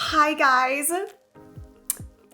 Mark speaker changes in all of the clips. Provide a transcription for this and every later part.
Speaker 1: Hi guys.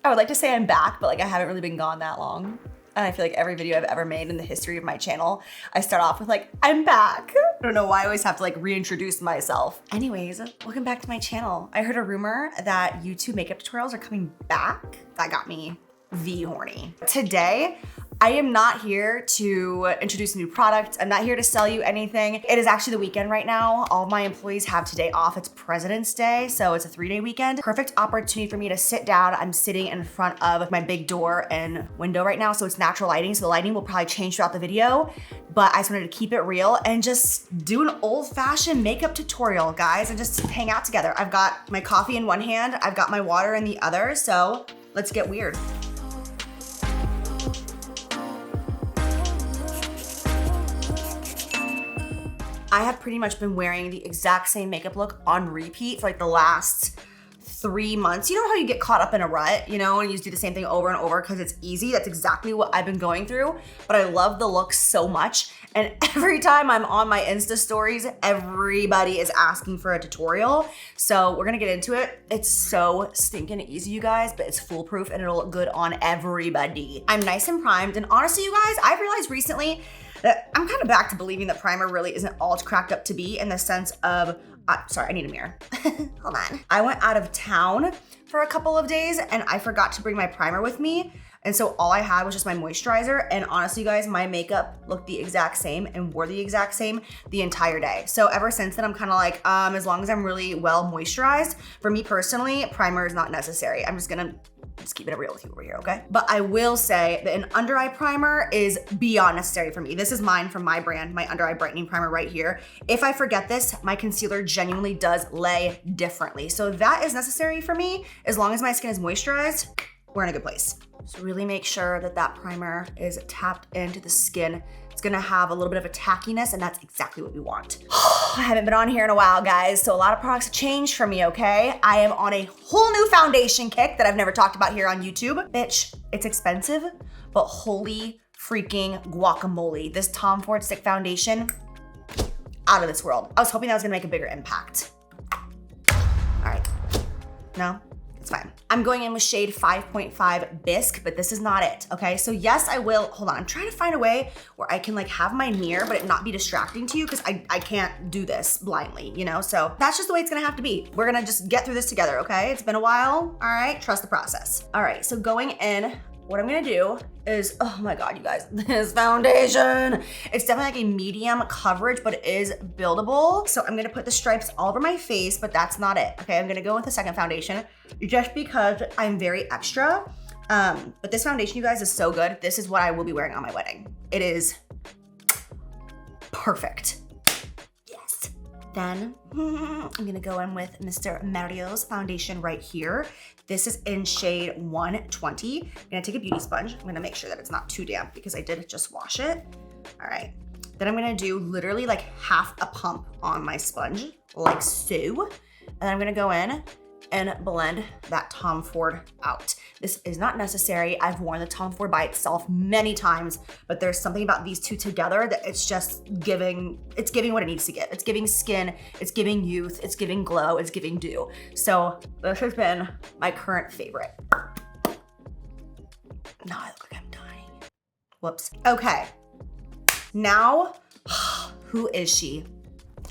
Speaker 1: I would like to say I'm back, but like I haven't really been gone that long. And I feel like every video I've ever made in the history of my channel, I start off with like, I'm back. I don't know why I always have to like reintroduce myself. Anyways, welcome back to my channel. I heard a rumor that YouTube makeup tutorials are coming back. That got me V horny. Today, I am not here to introduce a new product. I'm not here to sell you anything. It is actually the weekend right now. All of my employees have today off. It's President's Day, so it's a 3-day weekend. Perfect opportunity for me to sit down. I'm sitting in front of my big door and window right now, so it's natural lighting, so the lighting will probably change throughout the video, but I just wanted to keep it real and just do an old-fashioned makeup tutorial, guys, and just hang out together. I've got my coffee in one hand, I've got my water in the other, so let's get weird. I have pretty much been wearing the exact same makeup look on repeat for like the last 3 months. You know how you get caught up in a rut, you know, and you just do the same thing over and over because it's easy? That's exactly what I've been going through, but I love the look so much. And every time I'm on my Insta stories, everybody is asking for a tutorial. So we're gonna get into it. It's so stinking easy, you guys, but it's foolproof and it'll look good on everybody. I'm nice and primed, and honestly, you guys, I've realized recently that I'm kind of back to believing that primer really isn't all it's cracked up to be, in the sense of, sorry, I need a mirror. Hold on. I went out of town for a couple of days and I forgot to bring my primer with me. And so all I had was just my moisturizer. And honestly, you guys, my makeup looked the exact same and wore the exact same the entire day. So ever since then, I'm kind of like, as long as I'm really well moisturized, for me personally, primer is not necessary. I'm just keeping it real with you over here, okay? But I will say that an under eye primer is beyond necessary for me. This is mine from my brand, my under eye brightening primer right here. If I forget this, my concealer genuinely does lay differently. So that is necessary for me. As long as my skin is moisturized, we're in a good place. So really make sure that that primer is tapped into the skin. It's gonna have a little bit of a tackiness, and that's exactly what we want. I haven't been on here in a while, guys, so a lot of products have changed for me, okay? I am on a whole new foundation kick that I've never talked about here on YouTube. Bitch, it's expensive, but holy freaking guacamole. This Tom Ford Stick Foundation, out of this world. I was hoping that was gonna make a bigger impact. All right, no? It's fine. I'm going in with shade 5.5 Bisque, but this is not it, okay? So yes, I will, hold on. I'm trying to find a way where I can like have my mirror, but it not be distracting to you, because I can't do this blindly, you know? So that's just the way it's gonna have to be. We're gonna just get through this together, okay? It's been a while, all right? Trust the process. All right, so going in, what I'm gonna do is, oh my God, you guys, this foundation. It's definitely like a medium coverage, but it is buildable. So I'm gonna put the stripes all over my face, but that's not it, okay? I'm gonna go with the second foundation just because I'm very extra. But this foundation, you guys, is so good. This is what I will be wearing on my wedding. It is perfect. Yes. Then I'm gonna go in with Mr. Mario's foundation right here. This is in shade 120. I'm gonna take a beauty sponge. I'm gonna make sure that it's not too damp because I did just wash it. All right. Then I'm gonna do literally like half a pump on my sponge, like so. And I'm gonna go in and blend that Tom Ford out. This is not necessary. I've worn the Tom Ford by itself many times, but there's something about these two together that it's just giving, it's giving what it needs to give. It's giving skin, it's giving youth, it's giving glow, it's giving dew. So this has been my current favorite. Now I look like I'm dying. Whoops. Okay, now, who is she?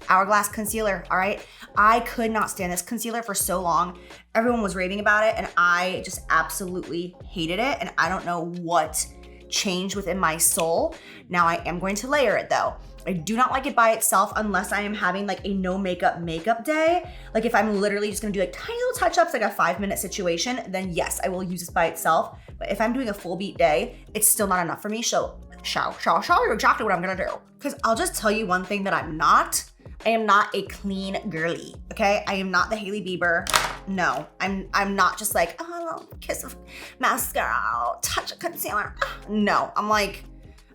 Speaker 1: Hourglass concealer, all right? I could not stand this concealer for so long. Everyone was raving about it and I just absolutely hated it, and I don't know what changed within my soul. Now I am going to layer it though. I do not like it by itself unless I am having like a no makeup day. Like if I'm literally just gonna do like tiny little touch-ups, like a 5-minute situation, then yes, I will use this by itself. But if I'm doing a full beat day, it's still not enough for me. So I'll show you exactly what I'm gonna do. Because I'll just tell you one thing that I'm not. I am not a clean girly, okay? I am not the Hailey Bieber. No, I'm not just like, oh, kiss of mascara, touch of concealer. No, I'm like,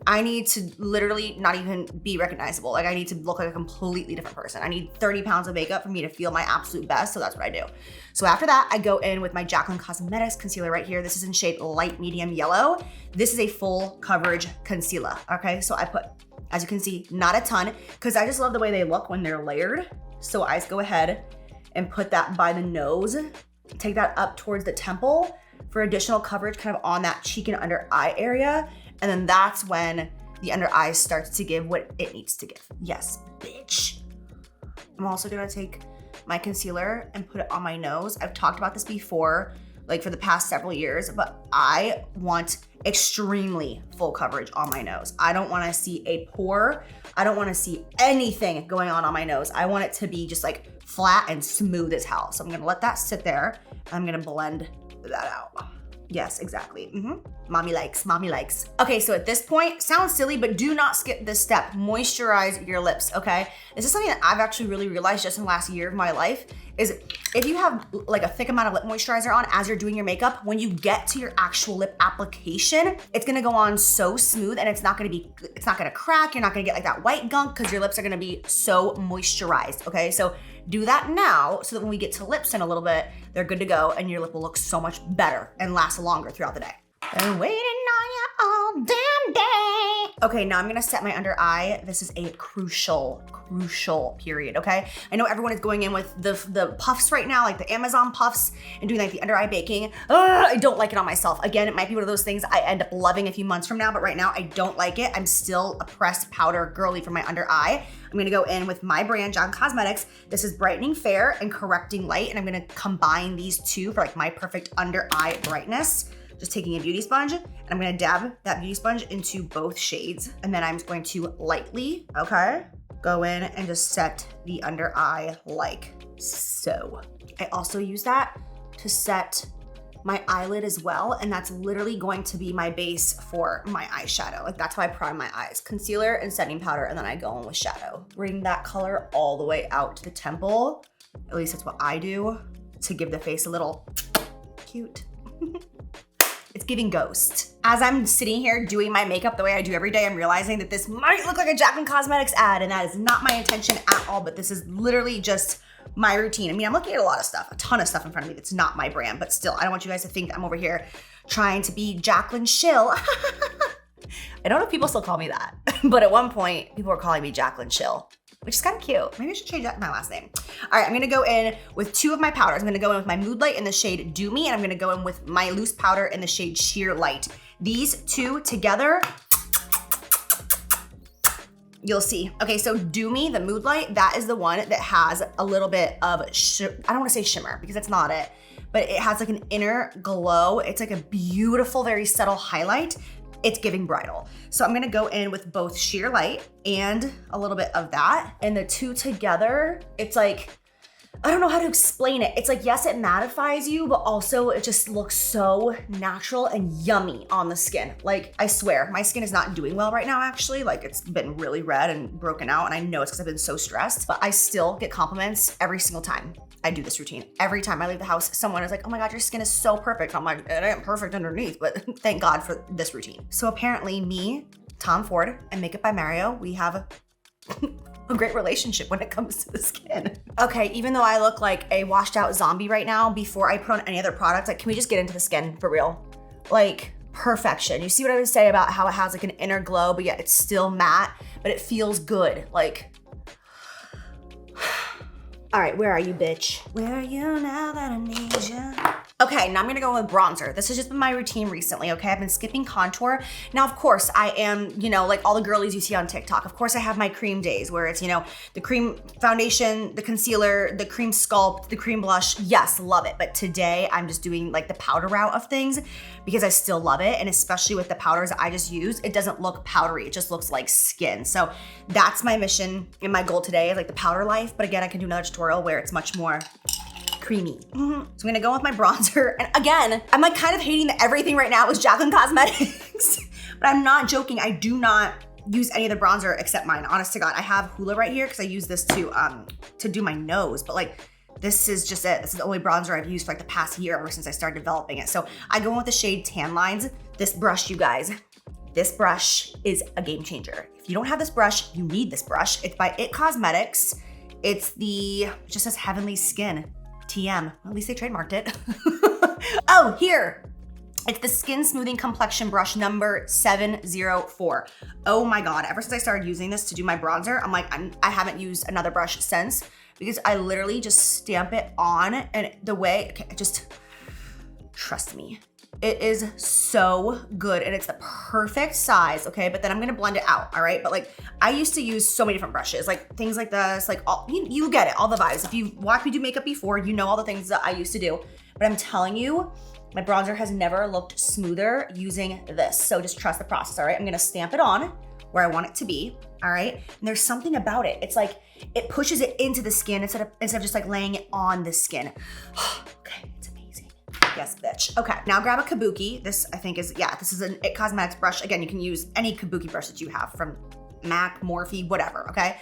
Speaker 1: I need to literally not even be recognizable. Like I need to look like a completely different person. I need 30 pounds of makeup for me to feel my absolute best, so that's what I do. So after that, I go in with my Jaclyn Cosmetics concealer right here. This is in shade light medium yellow. This is a full coverage concealer, okay? So I put, as you can see, not a ton, because I just love the way they look when they're layered. So I just go ahead and put that by the nose take that up towards the temple for additional coverage kind of on that cheek and under eye area. And then that's when the under eye starts to give what it needs to give. Yes, bitch. I'm also gonna take my concealer and put it on my nose. I've talked about this before, like for the past several years, but I want extremely full coverage on my nose. I don't wanna see a pore. I don't wanna see anything going on my nose. I want it to be just like flat and smooth as hell. So I'm gonna let that sit there. I'm gonna blend that out. Yes, exactly. Mommy likes, mommy likes. Okay, so at this point, sounds silly, but do not skip this step. Moisturize your lips, okay? This is something that I've actually really realized just in the last year of my life, is if you have like a thick amount of lip moisturizer on as you're doing your makeup, when you get to your actual lip application, it's gonna go on so smooth and it's not gonna crack, you're not gonna get like that white gunk because your lips are gonna be so moisturized, okay? So do that now so that when we get to lips in a little bit, they're good to go and your lip will look so much better and last longer throughout the day. Been waiting on you all damn day. Okay, now I'm gonna set my under eye. This is a crucial period, okay? I know everyone is going in with the puffs right now, like the Amazon puffs, and doing like the under eye baking. I don't like it on myself. Again, it might be one of those things I end up loving a few months from now, but right now I don't like it. I'm still a pressed powder girly for my under eye. I'm gonna go in with my brand, Jaclyn Cosmetics. This is Brightening Fair and Correcting Light, and I'm gonna combine these two for like my perfect under eye brightness. Just taking a beauty sponge, and I'm gonna dab that beauty sponge into both shades. And then I'm just going to lightly, okay, go in and just set the under eye like so. I also use that to set my eyelid as well, and that's literally going to be my base for my eyeshadow. Like that's how I prime my eyes. Concealer and setting powder, and then I go in with shadow. Bring that color all the way out to the temple. At least that's what I do to give the face a little cute. It's giving ghost. As I'm sitting here doing my makeup the way I do every day, I'm realizing that this might look like a Jaclyn Cosmetics ad, and that is not my intention at all, but this is literally just my routine. I mean, I'm looking at a lot of stuff, a ton of stuff in front of me that's not my brand, but still, I don't want you guys to think I'm over here trying to be Jaclynhill. I don't know if people still call me that, but at one point, people were calling me Jaclynhill, which is kind of cute. Maybe I should change that to my last name. All right, I'm gonna go in with two of my powders. I'm gonna go in with my Mood Light in the shade Do Me, and I'm gonna go in with my loose powder in the shade Sheer Light. These two together, you'll see. Okay, so Do Me, the Mood Light, that is the one that has a little bit of, I don't wanna say shimmer because that's not it, but it has like an inner glow. It's like a beautiful, very subtle highlight. It's giving bridal. So I'm gonna go in with both Sheer Light and a little bit of that. And the two together, it's like, I don't know how to explain it. It's like, yes, it mattifies you, but also it just looks so natural and yummy on the skin. Like, I swear, my skin is not doing well right now, actually. Like, it's been really red and broken out, and I know it's because I've been so stressed, but I still get compliments every single time I do this routine. Every time I leave the house, someone is like, oh my God, your skin is so perfect. I'm like, it ain't perfect underneath, but thank God for this routine. So apparently me, Tom Ford, and Makeup by Mario, we have a great relationship when it comes to the skin. Okay, even though I look like a washed out zombie right now, before I put on any other products, like, can we just get into the skin for real? Like, perfection. You see what I was saying about how it has like an inner glow, but yet it's still matte, but it feels good. Like, all right, where are you, bitch? Where are you now that I need you? Okay, now I'm gonna go with bronzer. This has just been my routine recently, okay? I've been skipping contour. Now, of course, I am, you know, like all the girlies you see on TikTok. Of course, I have my cream days where it's, you know, the cream foundation, the concealer, the cream sculpt, the cream blush. Yes, love it. But today, I'm just doing like the powder route of things because I still love it. And especially with the powders I just use, it doesn't look powdery. It just looks like skin. So that's my mission and my goal today is like the powder life. But again, I can do another tutorial where it's much more creamy. So I'm gonna go with my bronzer. And again, I'm like kind of hating that everything right now is Jaclyn Cosmetics, but I'm not joking. I do not use any of the bronzer except mine. Honest to God, I have Hoola right here because I use this to do my nose, but like, this is just it. This is the only bronzer I've used for like the past year ever since I started developing it. So I go in with the shade Tan Lines. This brush, you guys, this brush is a game changer. If you don't have this brush, you need this brush. It's by It Cosmetics. It just says Heavenly Skin. TM. At least they trademarked it. Oh, here. It's the Skin Smoothing Complexion Brush number 704. Oh my God, ever since I started using this to do my bronzer, I'm like, I haven't used another brush since because I literally just stamp it on, and the way, okay, just trust me. It is so good, and it's the perfect size, okay? But then I'm gonna blend it out, all right? But like, I used to use so many different brushes, like things like this, like all, you get it, all the vibes. If you watched me do makeup before, you know all the things that I used to do. But I'm telling you, my bronzer has never looked smoother using this. So just trust the process, all right? I'm gonna stamp it on where I want it to be, all right? And there's something about it. It's like, it pushes it into the skin instead of just like laying it on the skin. Okay, it's amazing. Yes, bitch. Okay, now grab a kabuki. This I think is, yeah, this is an IT Cosmetics brush. Again, you can use any kabuki brush that you have from MAC, Morphe, whatever, okay?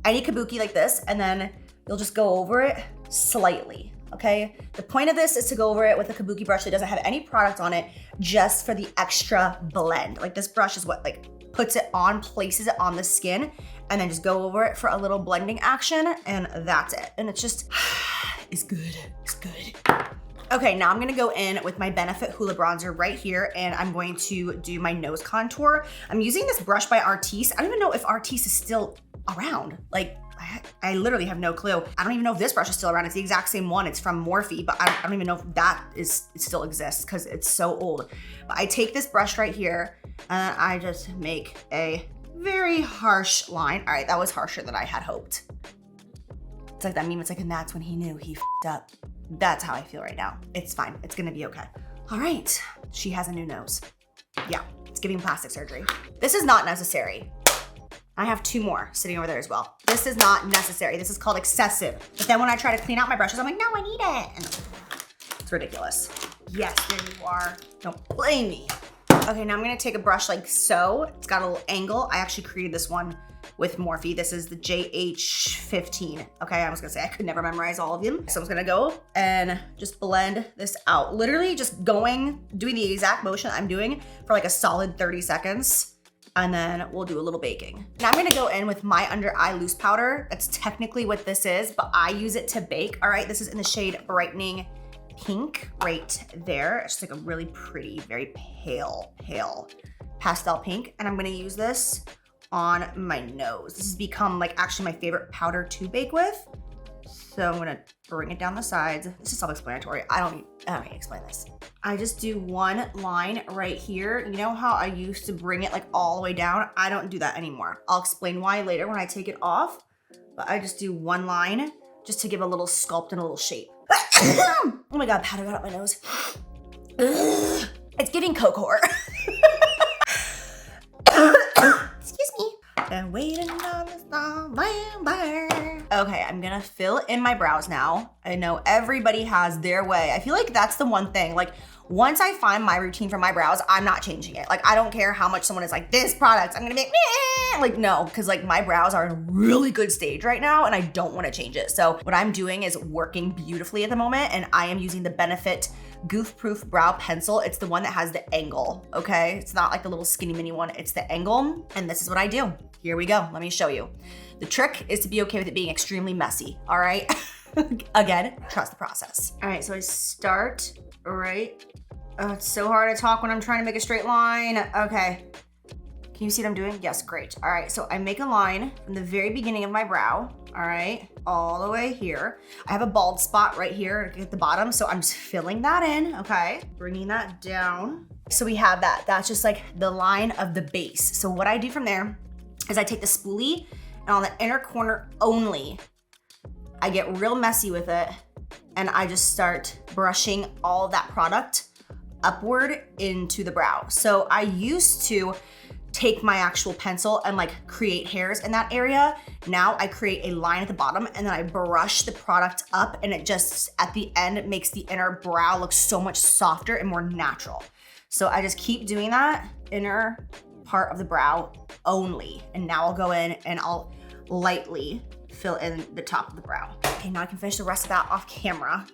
Speaker 1: Any kabuki like this, and then you'll just go over it slightly, okay? The point of this is to go over it with a kabuki brush that doesn't have any product on it, just for the extra blend. Like this brush is what like puts it on, places it on the skin, and then just go over it for a little blending action, and that's it. And it's just, it's good, it's good. Okay, now I'm gonna go in with my Benefit Hoola bronzer right here, and I'm going to do my nose contour. I'm using this brush by Artis. I don't even know if Artis is still around. Like, I literally have no clue. I don't even know if this brush is still around. It's the exact same one. It's from Morphe, but I don't even know if that it still exists because it's so old. But I take this brush right here, and I just make a very harsh line. All right, that was harsher than I had hoped. It's like that meme, it's like, and that's when he knew he f***ed up. That's how I feel right now. It's fine, it's gonna be okay. All right, she has a new nose. Yeah, it's giving plastic surgery. This is not necessary. I have 2 more sitting over there as well. This is not necessary. This is called excessive. But then when I try to clean out my brushes, I'm like, no, I need it. And it's ridiculous. Yes, there you are. Don't blame me. Okay, now I'm gonna take a brush like so. It's got a little angle. I actually created this one with Morphe. This is the JH15. Okay, I was gonna say I could never memorize all of them. So I'm just gonna go and just blend this out. Literally just doing the exact motion I'm doing for like a solid 30 seconds. And then we'll do a little baking. Now I'm gonna go in with my under eye loose powder. That's technically what this is, but I use it to bake. All right, this is in the shade Brightening Pink right there. It's just like a really pretty, very pale pastel pink. And I'm gonna use this on my nose. This has become like actually my favorite powder to bake with. So I'm gonna bring it down the sides. This is self-explanatory. I don't need to explain this. I just do one line right here. You know how I used to bring it like all the way down? I don't do that anymore. I'll explain why later when I take it off, but I just do one line just to give a little sculpt and a little shape. Oh my God, powder got up my nose. It's giving coke whore. Excuse me. Been waiting on this vampire. Okay, I'm gonna fill in my brows now. I know everybody has their way. I feel like that's the one thing. Like, once I find my routine for my brows, I'm not changing it. Like, I don't care how much someone is like, this product, I'm gonna make, like, no, because like my brows are in a really good stage right now and I don't wanna change it. So what I'm doing is working beautifully at the moment, and I am using the Benefit Goof Proof Brow Pencil. It's the one that has the angle, okay? It's not like the little skinny mini one, it's the angle, and this is what I do. Here we go, let me show you. The trick is to be okay with it being extremely messy, all right? Again, trust the process. All right, so I start right. Oh, it's so hard to talk when I'm trying to make a straight line. Okay, can you see what I'm doing? Yes, great. All right, so I make a line from the very beginning of my brow, all right, all the way here. I have a bald spot right here at the bottom, so I'm just filling that in, okay? Bringing that down. So we have that. That's just like the line of the base. So what I do from there is I take the spoolie, and on the inner corner only, I get real messy with it, and I just start brushing all of that product upward into the brow. So I used to take my actual pencil and like create hairs in that area. Now I create a line at the bottom, and then I brush the product up, and it just, at the end, it makes the inner brow look so much softer and more natural. So I just keep doing that inner part of the brow only. And now I'll go in and I'll lightly fill in the top of the brow. Okay, now I can finish the rest of that off camera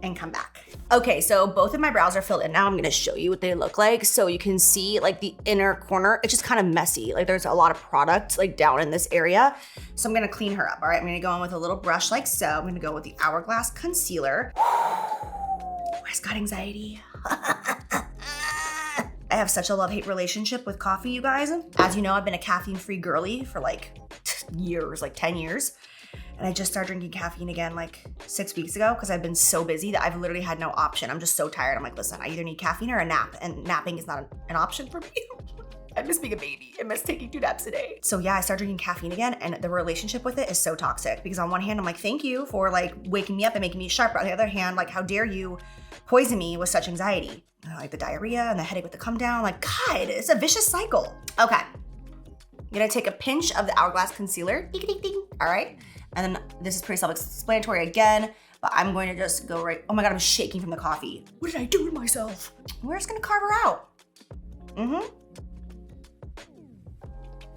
Speaker 1: and come back. Okay, so both of my brows are filled in. Now I'm gonna show you what they look like. So you can see like the inner corner, it's just kind of messy. Like there's a lot of product like down in this area. So I'm gonna clean her up, all right? I'm gonna go in with a little brush like so. I'm gonna go with the Hourglass Concealer. I've got anxiety. I have such a love-hate relationship with coffee, you guys. As you know, I've been a caffeine-free girly for like years, like 10 years. And I just started drinking caffeine again like 6 weeks ago because I've been so busy that I've literally had no option. I'm just so tired. I'm like, listen, I either need caffeine or a nap, and napping is not an option for me. I miss being a baby. I miss taking 2 naps a day. So yeah, I started drinking caffeine again, and the relationship with it is so toxic because on one hand, I'm like, thank you for like waking me up and making me sharp. But on the other hand, like, how dare you poison me with such anxiety? Like the diarrhea and the headache with the come down. Like, God, it's a vicious cycle. Okay. I'm gonna take a pinch of the Hourglass concealer. Ding, ding, ding. All right. And then this is pretty self-explanatory again, but I'm going to just go right. Oh my God, I'm shaking from the coffee. What did I do to myself? We're just gonna carve her out.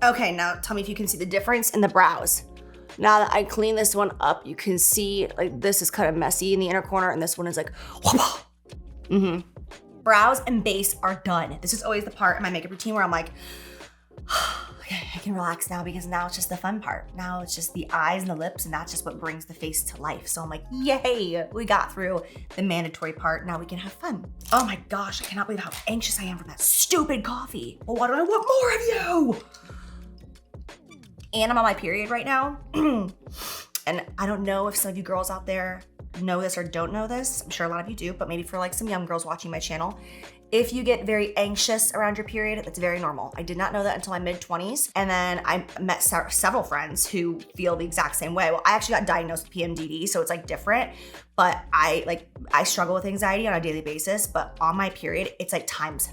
Speaker 1: Okay, now tell me if you can see the difference in the brows. Now that I clean this one up, you can see like this is kind of messy in the inner corner, and this one is like, whoop. Brows and base are done. This is always the part in my makeup routine where I'm like, okay, I can relax now because now it's just the fun part. Now it's just the eyes and the lips, and that's just what brings the face to life. So I'm like, yay, we got through the mandatory part. Now we can have fun. Oh my gosh, I cannot believe how anxious I am from that stupid coffee. Well, why don't I want more of you? And I'm on my period right now. And I don't know if some of you girls out there know this or don't know this. I'm sure a lot of you do, but maybe for like some young girls watching my channel, if you get very anxious around your period, that's very normal. I did not know that until my mid-20s. And then I met several friends who feel the exact same way. Well, I actually got diagnosed with PMDD, so it's like different, but I struggle with anxiety on a daily basis, but on my period, it's like ×5.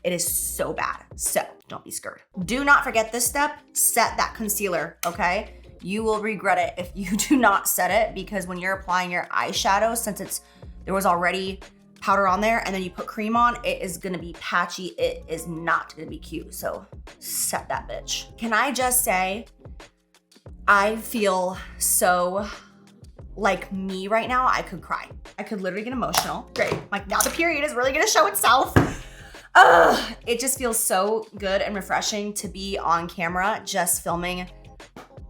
Speaker 1: It is so bad. So don't be scared. Do not forget this step, set that concealer, okay? You will regret it if you do not set it, because when you're applying your eyeshadow, since there was already powder on there and then you put cream on, it is gonna be patchy. It is not gonna be cute. So set that bitch. Can I just say, I feel so like me right now. I could cry. I could literally get emotional. Great. Like now the period is really gonna show itself. It just feels so good and refreshing to be on camera, just filming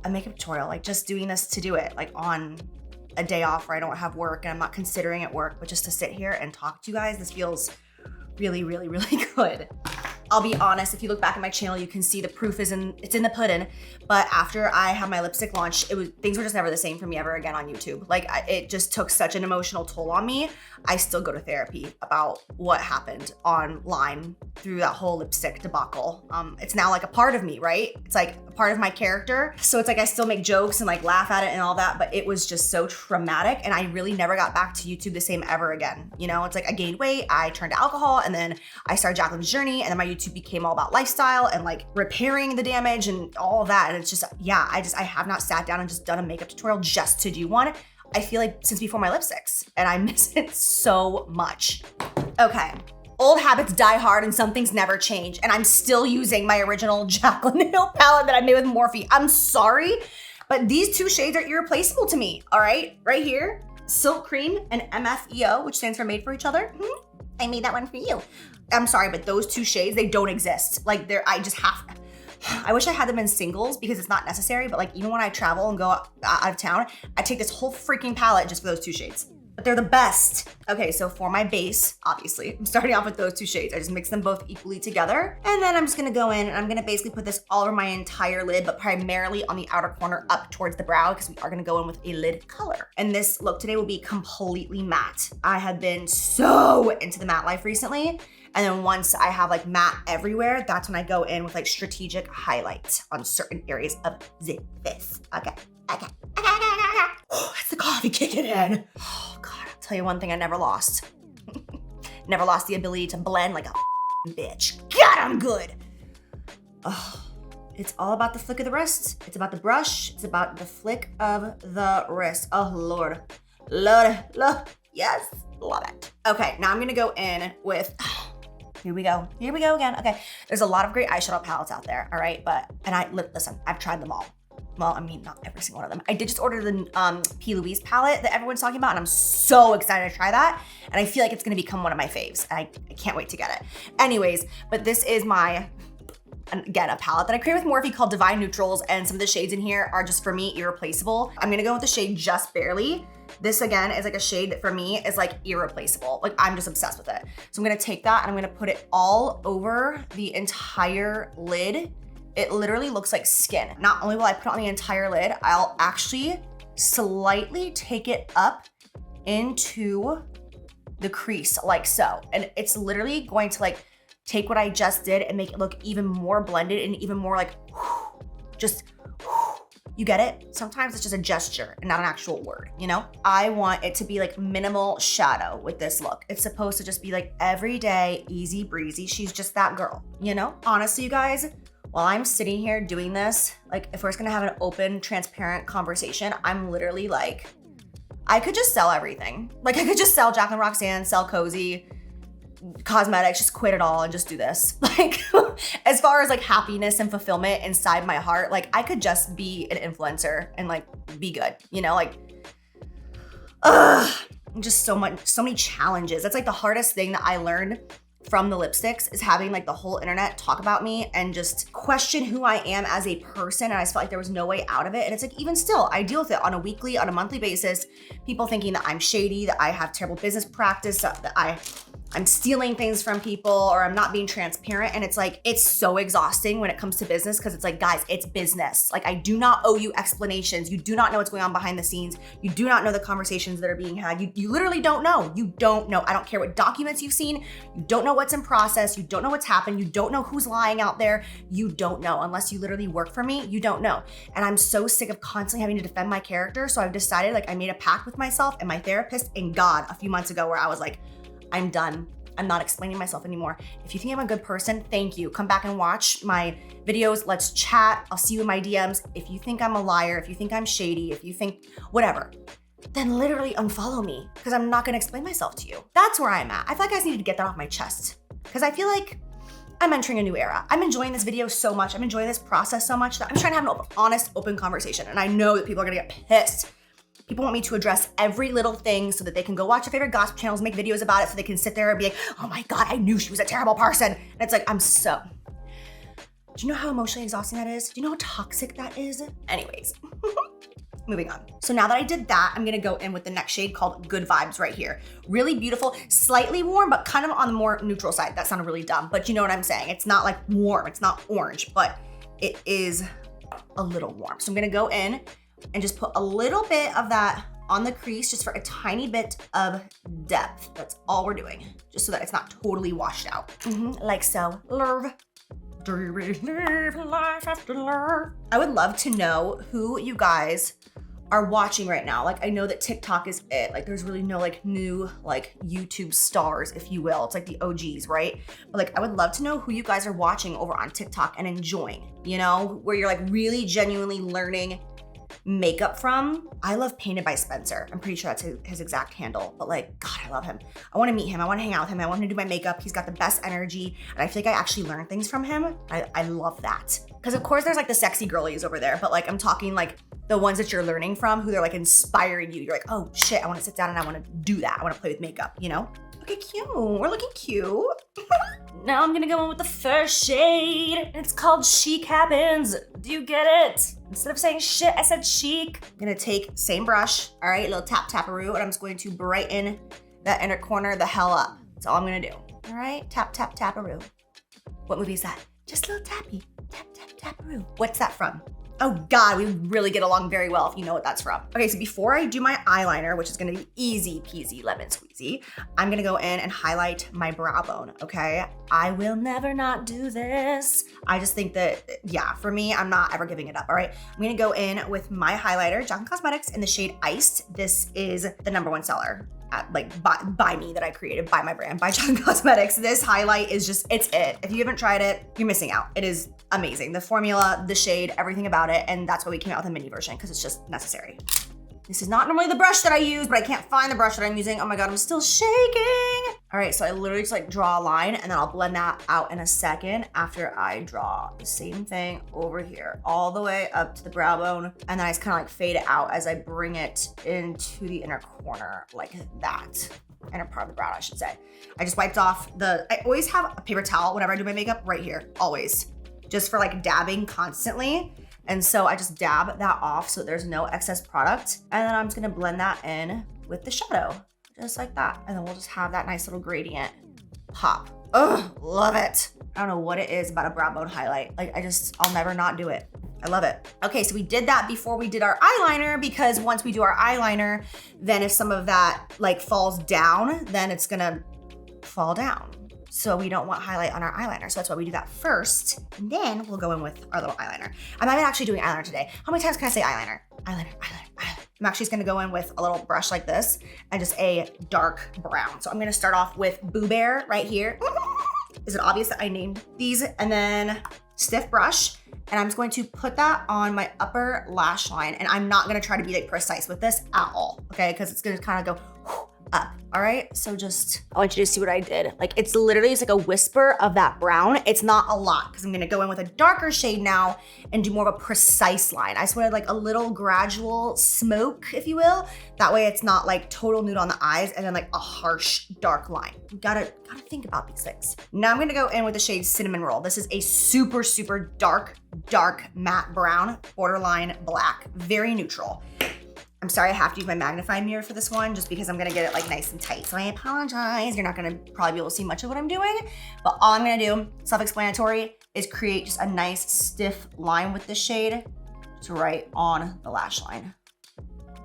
Speaker 1: a makeup tutorial, like just doing this to do it, like on a day off where I don't have work and I'm not considering it work, but just to sit here and talk to you guys, this feels really, really, really good. I'll be honest, if you look back at my channel, you can see the proof it's in the pudding. But after I had my lipstick launch, things were just never the same for me ever again on YouTube. Like it just took such an emotional toll on me. I still go to therapy about what happened online through that whole lipstick debacle. It's now like a part of me, right? It's like a part of my character. So it's like I still make jokes and like laugh at it and all that, but it was just so traumatic, and I really never got back to YouTube the same ever again. You know, it's like I gained weight, I turned to alcohol, and then I started Jaclyn's journey, and then my YouTube became all about lifestyle and like repairing the damage and all of that. And it's just, yeah, I have not sat down and just done a makeup tutorial just to do one. I feel like since before my lipsticks, and I miss it so much. Okay, old habits die hard and some things never change. And I'm still using my original Jaclynhill palette that I made with Morphe. I'm sorry, but these 2 shades are irreplaceable to me, all right? Right here, Silk Cream and MFEO, which stands for Made for Each Other. I made that one for you. I'm sorry, but those 2 shades, they don't exist. Like I wish I had them in singles because it's not necessary, but like even when I travel and go out of town, I take this whole freaking palette just for those 2 shades. But they're the best. Okay, so for my base, obviously, I'm starting off with those 2 shades. I just mix them both equally together. And then I'm just gonna go in and I'm gonna basically put this all over my entire lid, but primarily on the outer corner up towards the brow, because we are gonna go in with a lid color. And this look today will be completely matte. I have been so into the matte life recently. And then once I have like matte everywhere, that's when I go in with like strategic highlights on certain areas of the face. Okay. Oh, that's the coffee kicking in. Oh God, I'll tell you one thing I never lost. Never lost the ability to blend like a bitch. God, I'm good. Oh, it's all about the flick of the wrist. It's about the brush. It's about the flick of the wrist. Oh Lord, yes, love it. Okay, now I'm gonna go in with, here we go again. Okay, there's a lot of great eyeshadow palettes out there, all right? Listen, I've tried them all. Well, I mean, not every single one of them. I did just order the P. Louise palette that everyone's talking about, and I'm so excited to try that. And I feel like it's gonna become one of my faves. And I can't wait to get it. Anyways, but this is my, again, a palette that I created with Morphe called Divine Neutrals, and some of the shades in here are just, for me, irreplaceable. I'm gonna go with the shade Just Barely. This, again, is like a shade that for me is like irreplaceable. Like, I'm just obsessed with it. So I'm gonna take that and I'm gonna put it all over the entire lid. It literally looks like skin. Not only will I put it on the entire lid, I'll actually slightly take it up into the crease like so. And it's literally going to like take what I just did and make it look even more blended and even more like, just, you get it? Sometimes it's just a gesture and not an actual word, you know? I want it to be like minimal shadow with this look. It's supposed to just be like everyday, easy breezy. She's just that girl, you know? Honestly, you guys, while I'm sitting here doing this, like if we're just gonna have an open, transparent conversation, I'm literally like, I could just sell everything. Like I could just sell Jaclyn Roxanne, sell Cozy, cosmetics, just quit it all and just do this. Like as far as like happiness and fulfillment inside my heart, like I could just be an influencer and like be good, you know, like, just so many challenges. That's like the hardest thing that I learned from the lipsticks is having like the whole internet talk about me and just question who I am as a person. And I just felt like there was no way out of it. And it's like, even still, I deal with it on a weekly, on a monthly basis. People thinking that I'm shady, that I have terrible business practice, that I'm stealing things from people or I'm not being transparent. And it's like, it's so exhausting when it comes to business because it's like, guys, it's business. Like I do not owe you explanations. You do not know what's going on behind the scenes. You do not know the conversations that are being had. You literally don't know. You don't know. I don't care what documents you've seen. You don't know what's in process. You don't know what's happened. You don't know who's lying out there. You don't know. Unless you literally work for me, you don't know. And I'm so sick of constantly having to defend my character. So I've decided, like, I made a pact with myself and my therapist and God a few months ago where I was like, I'm done. I'm not explaining myself anymore. If you think I'm a good person, thank you. Come back and watch my videos. Let's chat. I'll see you in my DMs. If you think I'm a liar, if you think I'm shady, if you think whatever, then literally unfollow me because I'm not gonna explain myself to you. That's where I'm at. I feel like I just needed to get that off my chest because I feel like I'm entering a new era. I'm enjoying this video so much. I'm enjoying this process so much that I'm trying to have an honest, open conversation. And I know that people are gonna get pissed. People want me to address every little thing so that they can go watch their favorite gossip channels, make videos about it so they can sit there and be like, oh my God, I knew she was a terrible person. And it's like, do you know how emotionally exhausting that is? Do you know how toxic that is? Anyways, moving on. So now that I did that, I'm gonna go in with the next shade called Good Vibes right here. Really beautiful, slightly warm, but kind of on the more neutral side. That sounded really dumb, but you know what I'm saying. It's not like warm, it's not orange, but it is a little warm. So I'm gonna go in and just put a little bit of that on the crease just for a tiny bit of depth. That's all we're doing, just so that it's not totally washed out. Like so. Love. Do you really live life after love? I would love to know who you guys are watching right now. Like I know that TikTok is it. Like there's really no like new like YouTube stars, if you will. It's like the OGs, right? But like I would love to know who you guys are watching over on TikTok and enjoying, you know, where you're like really genuinely learning makeup from. I love Painted by Spencer. I'm pretty sure that's his exact handle, but like, God, I love him. I want to meet him. I want to hang out with him. I want him to do my makeup. He's got the best energy. And I feel like I actually learn things from him. I love that. Because of course there's like the sexy girlies over there, but like I'm talking like the ones that you're learning from, who they're like inspiring you. You're like, oh shit, I want to sit down and I want to do that. I want to play with makeup, you know? Okay, cute. We're looking cute. Now I'm gonna go in with the first shade. It's called Chic Happens. Do you get it? Instead of saying shit, I said chic. I'm gonna take same brush, all right, little tap-taparoo, and I'm just going to brighten that inner corner the hell up. That's all I'm gonna do. All right, tap-taparoo. What movie is that? Just a little tappy, tap-taparoo. What's that from? Oh God, we really get along very well if you know what that's from. Okay, so before I do my eyeliner, which is gonna be easy peasy lemon squeezy, I'm gonna go in and highlight my brow bone, okay? I will never not do this. I just think that, yeah, for me, I'm not ever giving it up, all right? I'm gonna go in with my highlighter, Jaclyn Cosmetics, in the shade Iced. This is the #1 seller. By me, that I created, by my brand, by Jaclyn Cosmetics. This highlight is just, it's it. If you haven't tried it, you're missing out. It is amazing. The formula, the shade, everything about it. And that's why we came out with a mini version, because it's just necessary. This is not normally the brush that I use, but I can't find the brush that I'm using. Oh my God, I'm still shaking. All right, so I literally just like draw a line and then I'll blend that out in a second after I draw the same thing over here, all the way up to the brow bone. And then I just kind of like fade it out as I bring it into the inner corner like that. Inner part of the brow, I should say. I just wiped off I always have a paper towel whenever I do my makeup right here, always. Just for like dabbing constantly. And so I just dab that off so there's no excess product. And then I'm just gonna blend that in with the shadow, just like that. And then we'll just have that nice little gradient pop. Ugh, love it. I don't know what it is about a brow bone highlight. Like I'll never not do it. I love it. Okay, so we did that before we did our eyeliner, because once we do our eyeliner, then if some of that like falls down, then it's gonna fall down. So we don't want highlight on our eyeliner. So that's why we do that first. And then we'll go in with our little eyeliner. I'm not actually doing eyeliner today. How many times can I say eyeliner? Eyeliner, eyeliner, eyeliner. I'm actually just gonna go in with a little brush like this and just a dark brown. So I'm gonna start off with Boo Bear right here. Is it obvious that I named these? And then stiff brush. And I'm just going to put that on my upper lash line. And I'm not gonna try to be like precise with this at all, okay? Because it's gonna kind of go up, all right? So just, I want you to see what I did. Like it's literally just like a whisper of that brown. It's not a lot because I'm gonna go in with a darker shade now and do more of a precise line. I just wanted like a little gradual smoke, if you will. That way it's not like total nude on the eyes and then like a harsh dark line. You gotta think about these things. Now I'm gonna go in with the shade Cinnamon Roll. This is a super, super dark matte brown, borderline black, very neutral. I'm sorry, I have to use my magnifying mirror for this one just because I'm gonna get it like nice and tight. So I apologize. You're not gonna probably be able to see much of what I'm doing, but all I'm gonna do, self-explanatory, is create just a nice stiff line with this shade to right on the lash line.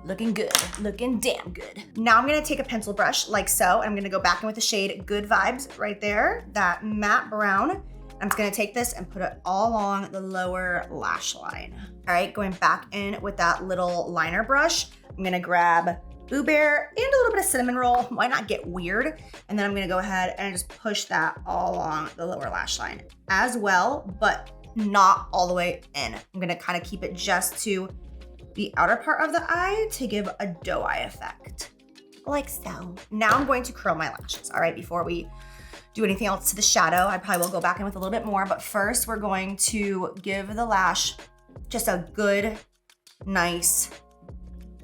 Speaker 1: Looking good, looking damn good. Now I'm gonna take a pencil brush like so. I'm gonna go back in with the shade Good Vibes right there, that matte brown. I'm just gonna take this and put it all along the lower lash line. All right, going back in with that little liner brush, I'm gonna grab Boo Bear and a little bit of Cinnamon Roll. Why not get weird? And then I'm gonna go ahead and just push that all along the lower lash line as well, but not all the way in. I'm gonna kind of keep it just to the outer part of the eye to give a doe eye effect, like so. Now I'm going to curl my lashes, all right, before we do anything else to the shadow. I probably will go back in with a little bit more, but first we're going to give the lash just a good, nice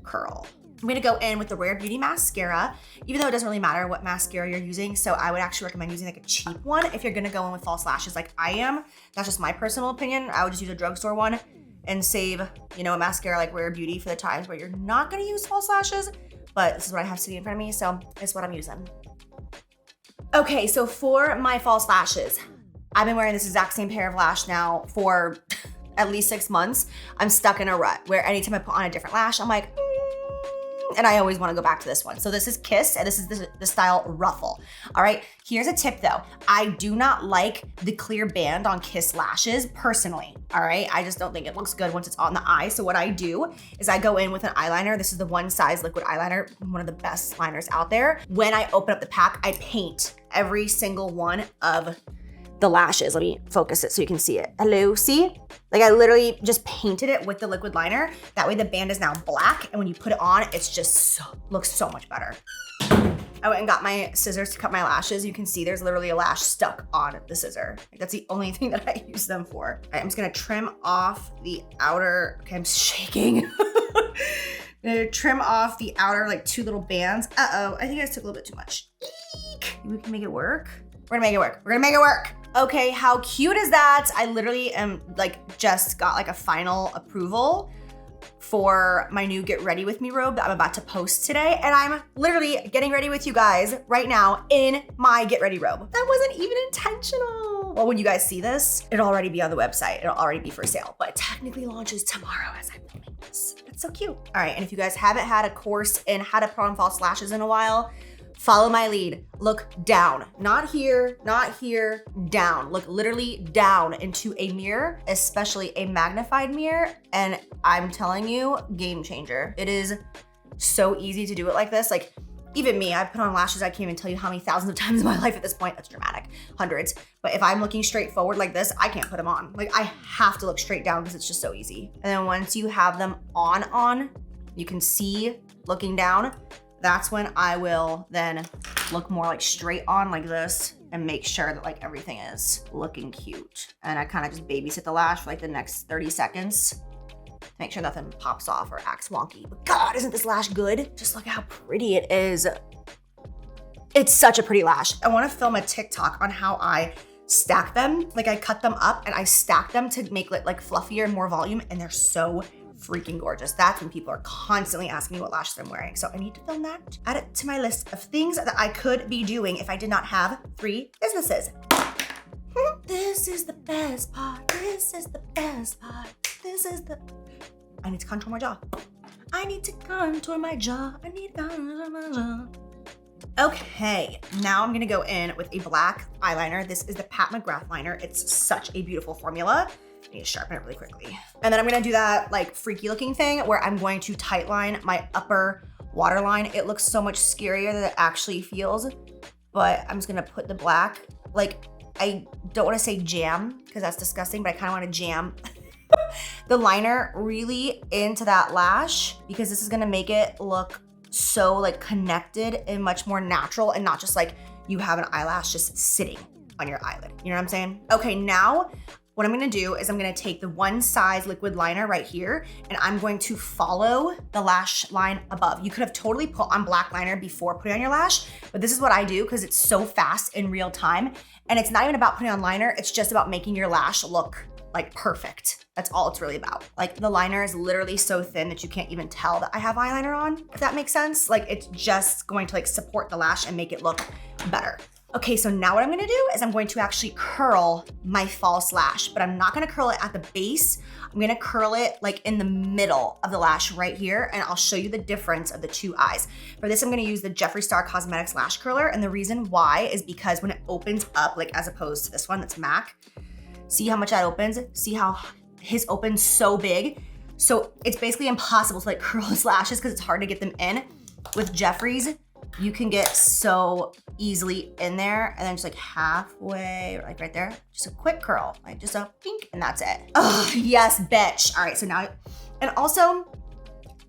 Speaker 1: curl. I'm gonna go in with the Rare Beauty mascara, even though it doesn't really matter what mascara you're using. So I would actually recommend using like a cheap one if you're gonna go in with false lashes like I am. That's just my personal opinion. I would just use a drugstore one and save, you know, a mascara like Rare Beauty for the times where you're not gonna use false lashes, but this is what I have sitting in front of me, so it's what I'm using. Okay, so for my false lashes, I've been wearing this exact same pair of lash now for at least 6 months. I'm stuck in a rut where anytime I put on a different lash, I'm like, and I always wanna go back to this one. So this is Kiss, and this is the style Ruffle. All right, here's a tip though. I do not like the clear band on Kiss lashes personally, all right? I just don't think it looks good once it's on the eye. So what I do is I go in with an eyeliner. This is the One Size liquid eyeliner, one of the best liners out there. When I open up the pack, I paint every single one of the lashes. Let me focus it so you can see it. Hello, see? Like I literally just painted it with the liquid liner. That way the band is now black, and when you put it on, it's just looks so much better. I went and got my scissors to cut my lashes. You can see there's literally a lash stuck on the scissor. Like that's the only thing that I use them for. All right, I'm just gonna trim off the outer, okay, I'm shaking. I'm gonna trim off the outer like 2 little bands. Uh-oh, I think I just took a little bit too much. Eek. We can make it work. We're gonna make it work. We're gonna make it work. Okay, how cute is that? I literally am like just got like a final approval for my new Get Ready With Me robe that I'm about to post today. And I'm literally getting ready with you guys right now in my Get Ready robe. That wasn't even intentional. Well, when you guys see this, it'll already be on the website. It'll already be for sale, but it technically launches tomorrow as I'm filming this. That's so cute. All right, and if you guys haven't had a course in how to put on false lashes in a while, follow my lead. Look down, not here, down. Look literally down into a mirror, especially a magnified mirror. And I'm telling you, game changer. It is so easy to do it like this. Like even me, I've put on lashes, I can't even tell you how many thousands of times in my life at this point. That's dramatic, hundreds. But if I'm looking straight forward like this, I can't put them on. Like I have to look straight down because it's just so easy. And then once you have them on, you can see looking down, that's when I will then look more like straight on like this and make sure that like everything is looking cute. And I kind of just babysit the lash for like the next 30 seconds to make sure nothing pops off or acts wonky. But God, isn't this lash good? Just look how pretty it is. It's such a pretty lash. I wanna film a TikTok on how I stack them. Like I cut them up and I stack them to make it like fluffier and more volume, and they're so freaking gorgeous. That's when people are constantly asking me what lashes I'm wearing. So I need to film that. Add it to my list of things that I could be doing if I did not have 3 businesses. This is the best part. This is the best part. This is the... I need to contour my jaw. I need to contour my jaw. I need to contour my jaw. Okay, now I'm gonna go in with a black eyeliner. This is the Pat McGrath liner. It's such a beautiful formula. I need to sharpen it really quickly. And then I'm gonna do that like freaky looking thing where I'm going to tightline my upper waterline. It looks so much scarier than it actually feels, but I'm just gonna put the black, like, I don't wanna say jam because that's disgusting, but I kinda wanna jam the liner really into that lash because this is gonna make it look so like connected and much more natural and not just like you have an eyelash just sitting on your eyelid. You know what I'm saying? Okay, now what I'm gonna do is I'm gonna take the one size liquid liner right here and I'm going to follow the lash line above. You could have totally put on black liner before putting on your lash, but this is what I do because it's so fast in real time. And it's not even about putting on liner, it's just about making your lash look like perfect. That's all it's really about. Like the liner is literally so thin that you can't even tell that I have eyeliner on, if that makes sense. Like it's just going to like support the lash and make it look better. Okay, so now what I'm gonna do is I'm going to actually curl my false lash, but I'm not gonna curl it at the base. I'm gonna curl it like in the middle of the lash right here, and I'll show you the difference of the two eyes. For this, I'm gonna use the Jeffree Star Cosmetics Lash Curler, and the reason why is because when it opens up, like as opposed to this one that's MAC, see how much that opens? See how his opens so big? So it's basically impossible to like curl his lashes because it's hard to get them in. With Jeffree's, you can get so easily in there and then just like halfway, like right there, just a quick curl, like just a pink, and that's it. Oh, yes, bitch. All right, so now, and also,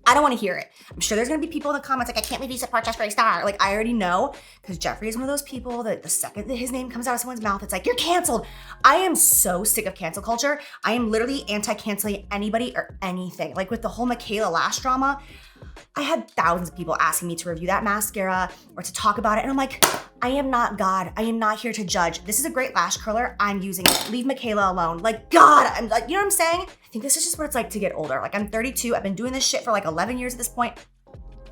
Speaker 1: I don't wanna hear it. I'm sure there's gonna be people in the comments like, I can't believe you support Jeffree Star. Like I already know, because Jeffree is one of those people that the second that his name comes out of someone's mouth, it's like, you're canceled. I am so sick of cancel culture. I am literally anti-canceling anybody or anything. Like with the whole Michaela lash drama, I had thousands of people asking me to review that mascara or to talk about it. And I'm like, I am not God. I am not here to judge. This is a great lash curler. I'm using it. Leave Michaela alone. Like, God, I'm like, you know what I'm saying? I think this is just what it's like to get older. Like I'm 32. I've been doing this shit for like 11 years at this point.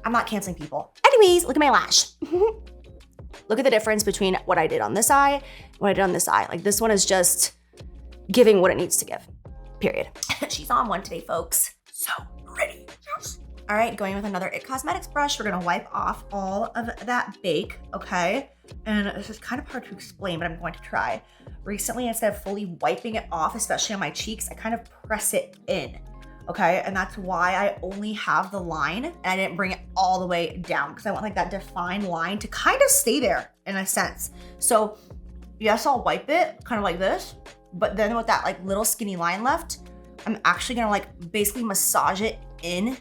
Speaker 1: I'm not canceling people. Anyways, look at my lash. Look at the difference between what I did on this eye, and what I did on this eye. Like this one is just giving what it needs to give, period. She's on one today, folks. So ready. Yes. All right, going with another IT Cosmetics brush, we're gonna wipe off all of that bake, okay? And this is kind of hard to explain, but I'm going to try. Recently, instead of fully wiping it off, especially on my cheeks, I kind of press it in, okay? And that's why I only have the line and I didn't bring it all the way down because I want like that defined line to kind of stay there in a sense. So yes, I'll wipe it kind of like this, but then with that like little skinny line left, I'm actually gonna like basically massage it in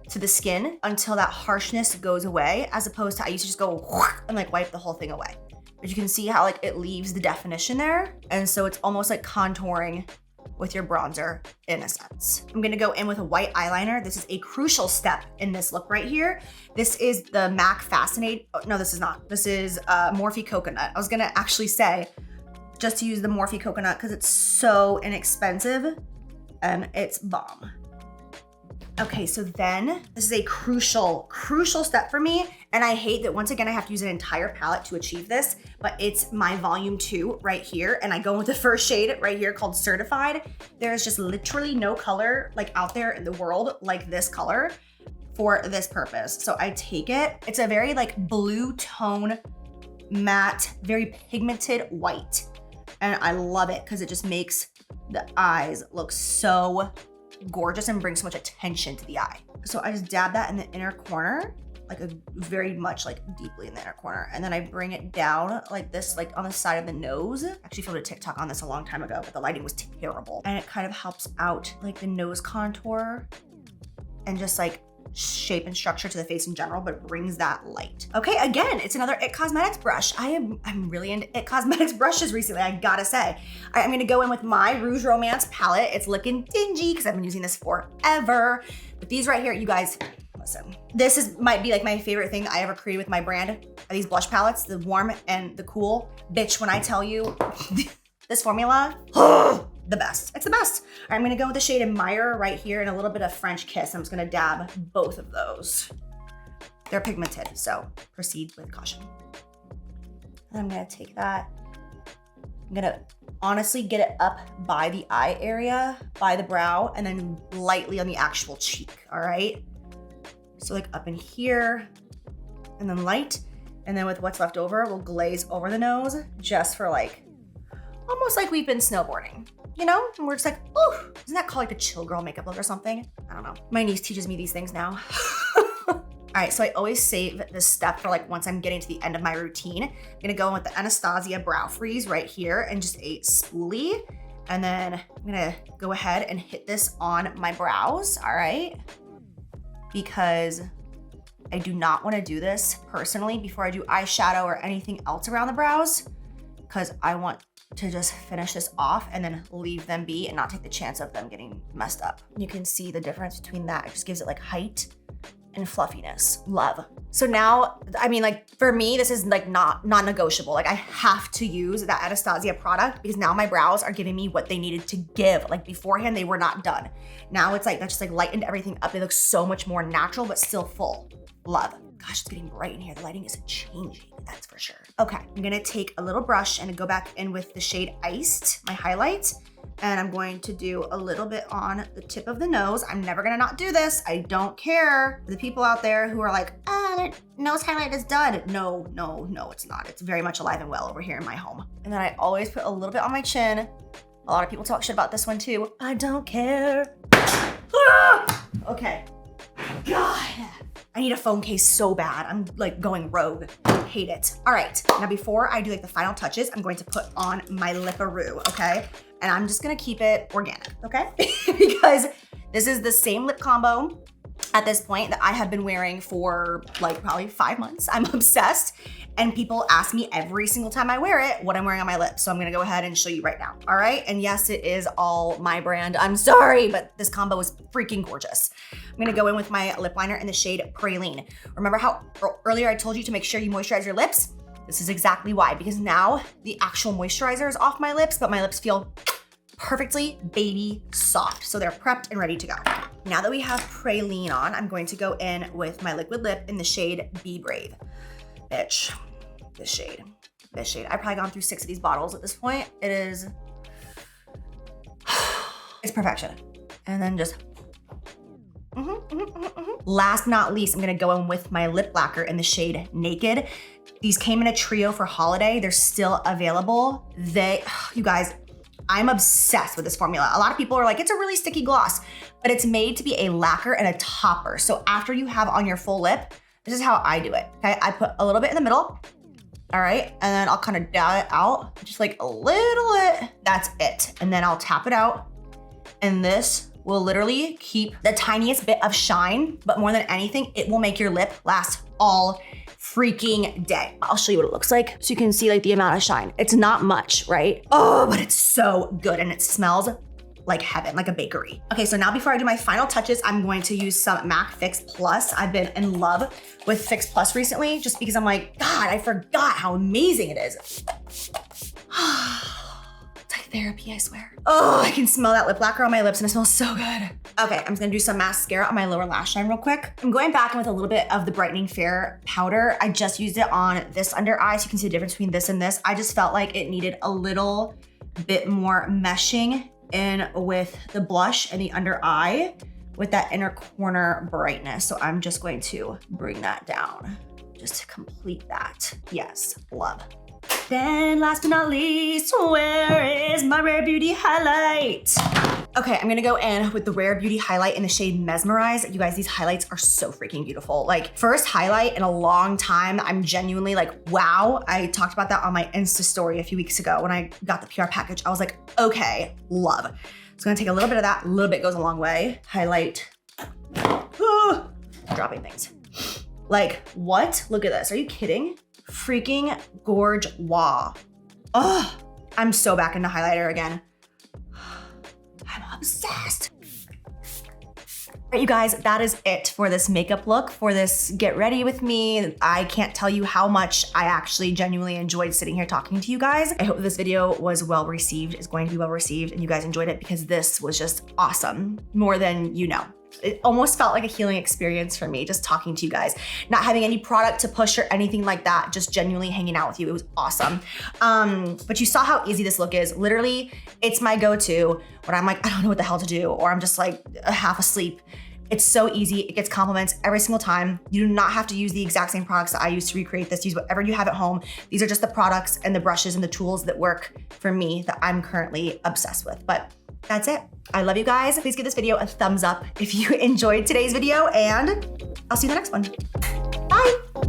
Speaker 1: to the skin until that harshness goes away, as opposed to I used to just go and like wipe the whole thing away. But you can see how like it leaves the definition there. And so it's almost like contouring with your bronzer in a sense. I'm gonna go in with a white eyeliner. This is a crucial step in this look right here. This is the MAC Fascinate. Oh, no, this is not. This is Morphe Coconut. I was gonna actually say just to use the Morphe Coconut because it's so inexpensive and it's bomb. Okay, so then this is a crucial step for me. And I hate that once again, I have to use an entire palette to achieve this, but it's my volume 2 right here. And I go with the first shade right here called Certified. There's just literally no color like out there in the world like this color for this purpose. So I take it, it's a very like blue tone, matte, very pigmented white. And I love it because it just makes the eyes look so gorgeous and brings so much attention to the eye. So I just dab that in the inner corner, like a very much like deeply in the inner corner. And then I bring it down like this, like on the side of the nose. I actually filmed a TikTok on this a long time ago, but the lighting was terrible. And it kind of helps out like the nose contour and just like shape and structure to the face in general, but it brings that light. Okay, again, it's another IT Cosmetics brush. I'm really into IT Cosmetics brushes recently, I gotta say. All right, I'm gonna go in with my Rouge Romance palette. It's looking dingy because I've been using this forever. But these right here, you guys, listen. This might be like my favorite thing that I ever created with my brand, are these blush palettes, the warm and the cool. Bitch, when I tell you this formula, the best. It's the best. All right, I'm gonna go with the shade Admire right here and a little bit of French Kiss. I'm just gonna dab both of those. They're pigmented, so proceed with caution. And I'm gonna take that. I'm gonna honestly get it up by the eye area, by the brow, and then lightly on the actual cheek, all right? So like up in here, and then light, and then with what's left over, we'll glaze over the nose just for like, almost like we've been snowboarding, you know? And we're just like, ooh, isn't that called like a chill girl makeup look or something? I don't know. My niece teaches me these things now. All right, so I always save this step for like once I'm getting to the end of my routine. I'm gonna go in with the Anastasia Brow Freeze right here and just a spoolie. And then I'm gonna go ahead and hit this on my brows, all right? Because I do not wanna do this personally before I do eyeshadow or anything else around the brows, because I want to just finish this off and then leave them be and not take the chance of them getting messed up. You can see the difference between that. It just gives it like height and fluffiness. Love. So now, I mean, like for me, this is like non-negotiable. Like I have to use that Anastasia product because now my brows are giving me what they needed to give. Like beforehand, they were not done. Now it's like, that just like lightened everything up. They look so much more natural, but still full. Love. Gosh, it's getting bright in here. The lighting isn't changing, that's for sure. Okay, I'm gonna take a little brush and go back in with the shade Iced, my highlight. And I'm going to do a little bit on the tip of the nose. I'm never gonna not do this. I don't care. The people out there who are like, their nose highlight is done. No, it's not. It's very much alive and well over here in my home. And then I always put a little bit on my chin. A lot of people talk shit about this one too. I don't care. Ah! Okay, God. I need a phone case so bad. I'm like going rogue. Hate it. All right, now before I do like the final touches, I'm going to put on my Lip-a-Roo, okay? And I'm just gonna keep it organic, okay? Because this is the same lip combo at this point that I have been wearing for like probably 5 months. I'm obsessed. And people ask me every single time I wear it what I'm wearing on my lips. So I'm gonna go ahead and show you right now, all right? And yes, it is all my brand. I'm sorry, but this combo is freaking gorgeous. I'm gonna go in with my lip liner in the shade Praline. Remember how earlier I told you to make sure you moisturize your lips? This is exactly why, because now the actual moisturizer is off my lips, but my lips feel perfectly baby soft. So they're prepped and ready to go. Now that we have Praline on, I'm going to go in with my liquid lip in the shade Be Brave. Bitch, this shade. I've probably gone through 6 of these bottles at this point. It is, it's perfection. And then just, Last but not least, I'm gonna go in with my lip lacquer in the shade Naked. These came in a trio for holiday. They're still available. You guys, I'm obsessed with this formula. A lot of people are like, it's a really sticky gloss, but it's made to be a lacquer and a topper. So after you have on your full lip, this is how I do it, okay? I put a little bit in the middle, all right? And then I'll kind of dab it out, just like a little bit. That's it. And then I'll tap it out. And this will literally keep the tiniest bit of shine, but more than anything, it will make your lip last all freaking day. I'll show you what it looks like so you can see like the amount of shine. It's not much, right? Oh, but it's so good and it smells like heaven, like a bakery. Okay, so now before I do my final touches, I'm going to use some MAC Fix Plus. I've been in love with Fix Plus recently just because I'm like, God, I forgot how amazing it is. It's like therapy, I swear. Oh, I can smell that lip lacquer on my lips and it smells so good. Okay, I'm just gonna do some mascara on my lower lash line real quick. I'm going back in with a little bit of the Brightening Fair powder. I just used it on this under eye so you can see the difference between this and this. I just felt like it needed a little bit more meshing in with the blush and the under eye with that inner corner brightness. So I'm just going to bring that down just to complete that. Yes, love. Then last but not least, where is my Rare Beauty highlight? Okay, I'm gonna go in with the Rare Beauty highlight in the shade Mesmerize. You guys, these highlights are so freaking beautiful. Like, first highlight in a long time. I'm genuinely like, wow. I talked about that on my Insta story a few weeks ago when I got the PR package. I was like, okay, love. So I'm gonna take a little bit of that. A little bit goes a long way. Highlight. Dropping things. Like, what? Look at this. Are you kidding? Freaking gorge wah. Oh, I'm so back into highlighter again. I'm obsessed. All right, you guys, that is it for this makeup look, for this get ready with me. I can't tell you how much I actually genuinely enjoyed sitting here talking to you guys. I hope this video was well received, is going to be well received, and you guys enjoyed it because this was just awesome, more than you know. it almost felt like a healing experience for me, just talking to you guys, not having any product to push or anything like that, just genuinely hanging out with you. It was awesome. But you saw how easy this look is. Literally, it's my go-to when I'm like, I don't know what the hell to do, or I'm just like half asleep. It's so easy. It gets compliments every single time. You do not have to use the exact same products that I use to recreate this. Use whatever you have at home. These are just the products and the brushes and the tools that work for me that I'm currently obsessed with. But that's it. I love you guys. Please give this video a thumbs up if you enjoyed today's video, and I'll see you in the next one. Bye.